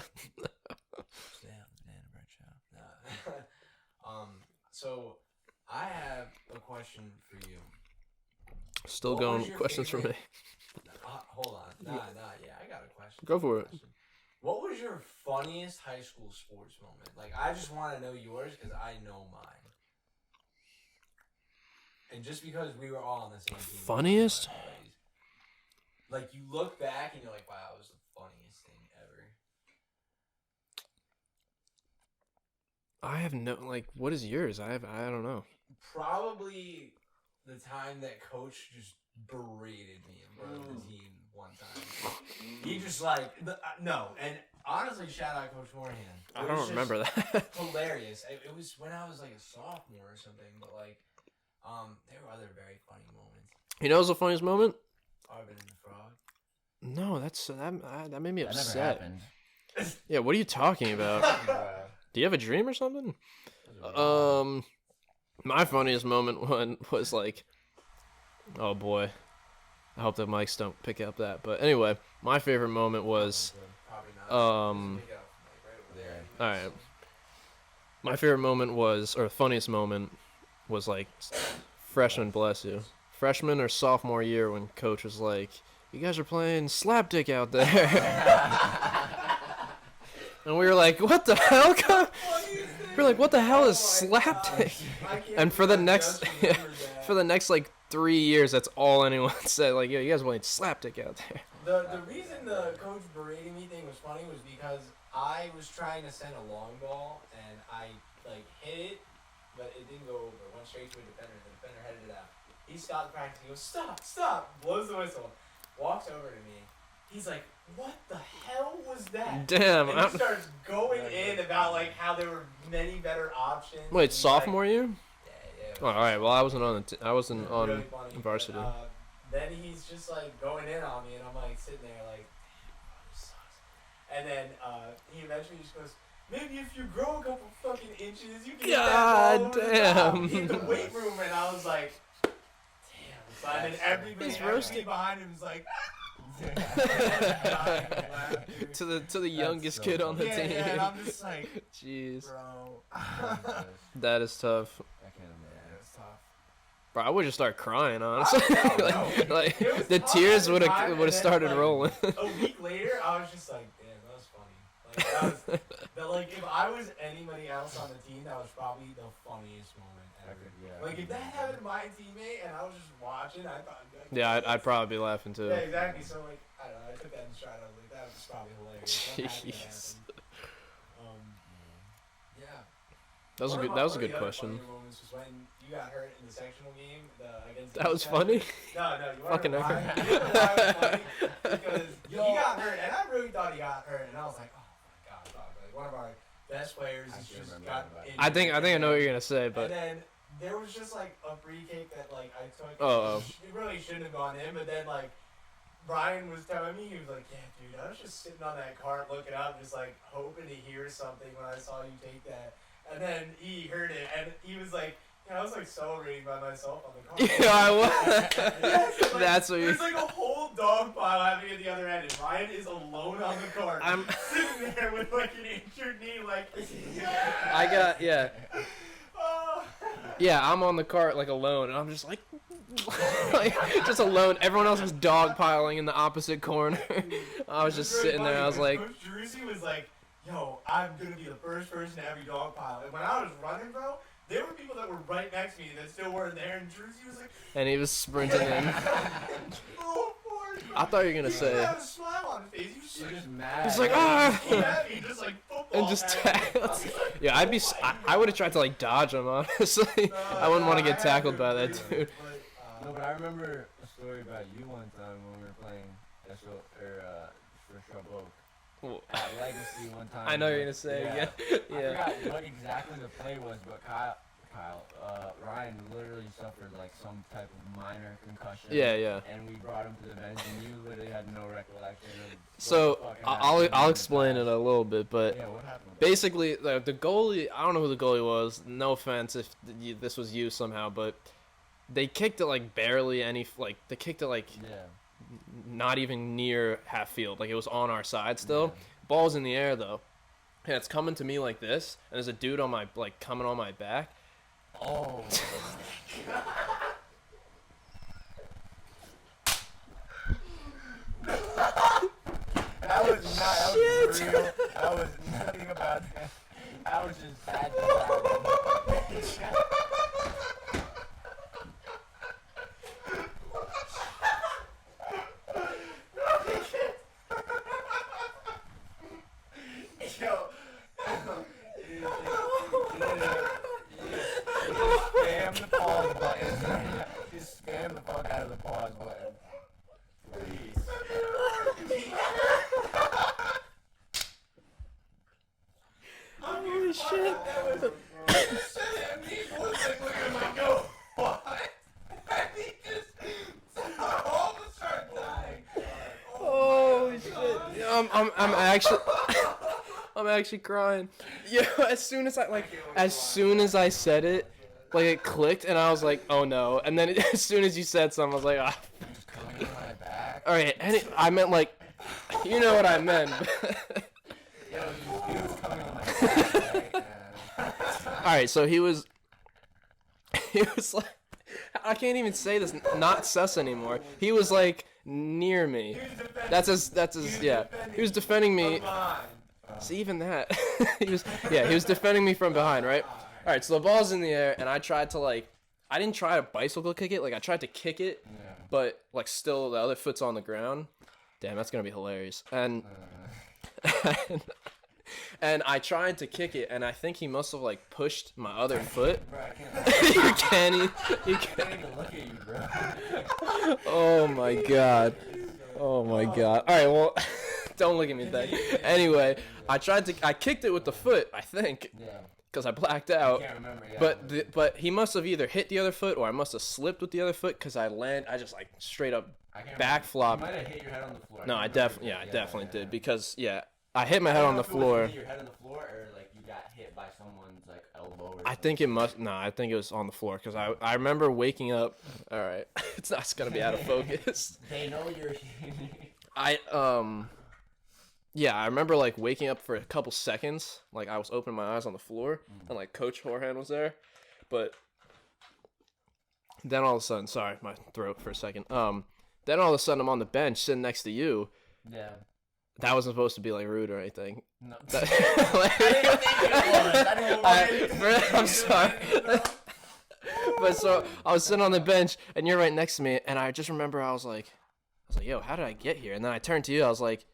So I have a question for you. Still What going was your questions from me. Hold on. Nah, yeah, I got a question. Go for it. What was your funniest high school sports moment? Like, I just want to know yours because I know mine. And just because we were all on the same team. Funniest? Like, you look back and you're like, wow, it was the funniest thing ever. I have no what is yours? I don't know. Probably the time that coach just berated me in front of the team one time. He just no, and honestly, shout out Coach Moorhan. I don't remember that. Hilarious. It was when I was like a sophomore or something, but there were other very funny moments. You know, what's the funniest moment? Arvin and the Frog. No, that made me that never upset. happened. Yeah, what are you talking about? Do you have a dream or something? My funniest moment was oh boy, I hope the mics don't pick up that. But anyway, my favorite moment was, all right. My favorite moment was, or funniest moment was freshman, bless you, freshman or sophomore year when coach was like, "You guys are playing slapdick out there." And we were like, what the hell? We're like, what the hell is slapdick? And for the next 3 years, that's all anyone said. Like, yo, you guys playing slapdick out there. The reason the coach berating me thing was funny was because I was trying to send a long ball and I hit it, but it didn't go over. It went straight to a defender. The defender headed it out. He stopped practicing. He goes, stop, blows the whistle, walks over to me. He's like, what the hell was that? Damn. And he starts going in about how there were many better options. Wait, sophomore year? Yeah. Oh, all right. Well, I wasn't on Really funny. varsity. Then he's just going in on me, and I'm sitting there this sucks. And then he eventually just goes, maybe if you grow a couple fucking inches, you can God damn. in the weight room. And I was like, damn. So and then everybody behind him was like. to the youngest kid on the team. Yeah, and I'm just like, jeez, bro. That is tough. I can't imagine. It was tough. Bro, I would just start crying, honestly. The tough tears at would the time, have and then, started rolling. A week later, I was just like, damn, that was funny. If I was anybody else on the team, that was probably the funniest moment ever. If that happened to my teammate and I was just watching, I thought. Yeah, I'd probably be laughing too. Yeah, exactly. So I don't know. I took that in stride. I was like, that was probably hilarious. Jeez. Yeah. That was a good question. Moments was when you got hurt in the sectional game against. That was funny. No, you fucking why hurt. it was funny because he got hurt, and I really thought he got hurt, and I was like, oh my god, dog. One of our best players has just got injured. I think I know what you're gonna say, but. And then there was just a free kick that I took. Oh. It really shouldn't have gone in, but then Brian was telling me, he was like, yeah, dude, I was just sitting on that cart looking up, just hoping to hear something when I saw you take that. And then he heard it, and he was like, yeah, I was celebrating by myself on the cart. Yeah, I was. Yeah, so, That's what you. There's a whole dog pile happening at the other end, and Ryan is alone on the cart. I'm sitting there with an injured knee, yeah. I got Oh. Yeah, I'm on the cart alone, and I'm just just alone. Everyone else was dogpiling in the opposite corner. I was just sitting there. I was like, Coach Druzy was like, yo, I'm gonna be the first person to every dog pile. And when I was running, bro, there were people that were right next to me that still weren't there, and Druzy was like, and he was sprinting in. I thought you were gonna say. He had a smile on his face. He was You're just mad. He's like, ah! He just football. And just tackled. Yeah, I would have tried to dodge him, honestly. I wouldn't want to get tackled by that dude. No, but I remember a story about you one time when we were playing for Shrubboak at Legacy one time. I know you're gonna say, yeah. I forgot what exactly the play was, but Ryan literally suffered some type of minor concussion. Yeah. And we brought him to the bench, and you literally had no recollection of So what the fuck I'll happened. explain it a little bit, but Yeah, what happened? basically the goalie. I don't know who the goalie was. No offense if this was you somehow, but they kicked it like barely any, like they kicked it like not even near half field. Like it was on our side still. Yeah. Ball's in the air though. And it's coming to me like this, and there's a dude on my, like, coming on my back. Oh. That was not, that was real. That was nothing about that. That was just bad. Spam the pause button. Just spam the fuck out of the pause button. Please. Holy shit. Holy shit. I'm actually crying. Yeah, as soon as I said it, like it clicked and I was like, oh no. And then as soon as you said something, I was like, ah. All right, and I meant like, you know what I meant. All right, so he was like, I can't even say this, not sus anymore. He was like near me. That's his, yeah. He was defending me. See, even that, he was defending me from behind, right? All right, so the ball's in the air, and I tried to I didn't try to bicycle kick it, like I tried to kick it, but like still the other foot's on the ground. Damn, that's gonna be hilarious. And and I tried to kick it, and I think he must have like pushed my other foot. Bro, I can't. You can't even look at you, bro. Oh my god. Oh my god. All right, well, don't look at me then. Anyway, I kicked it with the foot, I think. Yeah. Because I blacked out. I can't remember, yeah. But he must have either hit the other foot or I must have slipped with the other foot because I just like straight up back flop. You might have hit your head on the floor. No, I definitely did because I hit my head on the floor. Hit your head on the floor or like you got hit by someone's like elbow or I think it was on the floor because I remember waking up. All right, it's gonna be out of focus. They know you're. I remember like waking up for a couple seconds, like I was opening my eyes on the floor, and like Coach Horhan was there, but then all of a sudden, sorry, my throat for a second. Then all of a sudden I'm on the bench sitting next to you. Yeah. That wasn't supposed to be like rude or anything. No. I'm sorry. But so I was sitting on the bench and you're right next to me, and I just remember I was like, yo, how did I get here? And then I turned to you, I was like,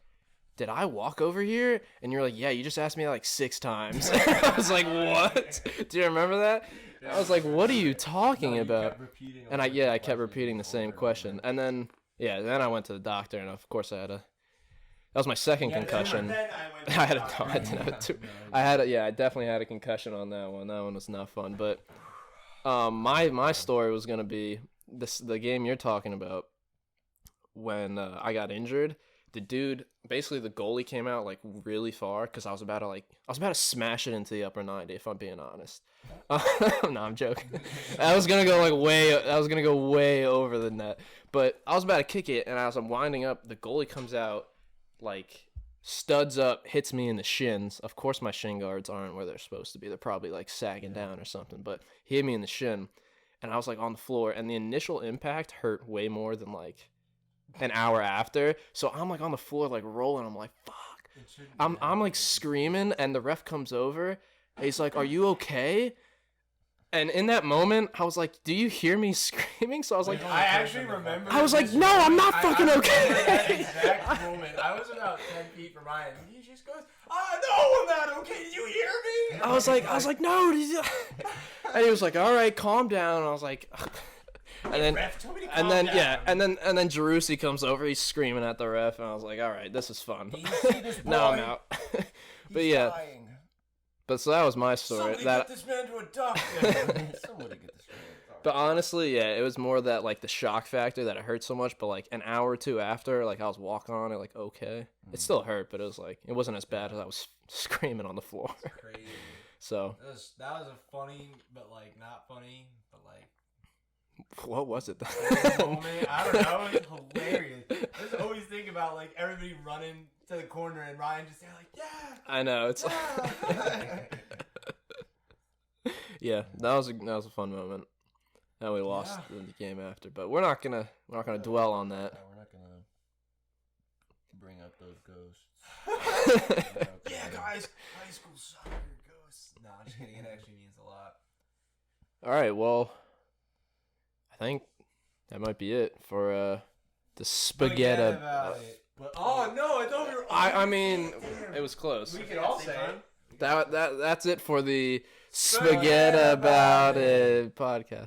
did I walk over here? And you're like, yeah, you just asked me like 6 times. I was like, what? Do you remember that? I was like, what are you talking about? And I kept repeating the same question. And then I went to the doctor, and of course that was my second concussion. I definitely had a concussion on that one. That one was not fun. But my story was gonna be the game you're talking about when I got injured. The dude, basically the goalie came out like really far because I was about to smash it into the upper 90 if I'm being honest. No, I'm joking. I was gonna go way over the net, but I was about to kick it, and as I'm winding up, the goalie comes out, like studs up, hits me in the shins. Of course, my shin guards aren't where they're supposed to be. They're probably like sagging down or something. But he hit me in the shin, and I was like on the floor, and the initial impact hurt way more than like an hour after. So I'm like on the floor like rolling. I'm like, fuck. I'm like screaming, and the ref comes over, and he's like, are you okay? And in that moment, I was like, do you hear me screaming? So I was like, I actually remember. I was like, no, I'm not fucking okay. That exact moment. I was about 10 feet from Ryan, and he just goes, no, I'm not okay. Did you hear me? I was like, no. And he was like, all right, calm down. And I was like, and then Jerussi comes over. He's screaming at the ref, and I was like, all right, this is fun. Now I'm out. But yeah. Dying. But so that was my story. Get this man to a doctor. Somebody get this man to a doctor. But honestly, yeah, it was more that like the shock factor that it hurt so much. But like an hour or two after, like I was walking on it, like okay, it still hurt, but it wasn't as bad as I was screaming on the floor. That's crazy. So that was a funny, but like not funny, but like What was it? Moment, I don't know. It's hilarious. I just always think about like everybody running to the corner and Ryan just there like, yeah. I know it's. Yeah. Yeah, that was a fun moment. And we lost in the game after, but we're not gonna dwell on that. Yeah, we're not gonna bring up those ghosts. Yeah, guys, high school soccer ghosts. No, I'm just kidding. It actually means a lot. All right, well, I think that might be it for the Forget Spaghet. about it. But, oh no, I thought we were. I mean, Damn. it was close. We could all say it. That's it for the Spaghet About It podcast.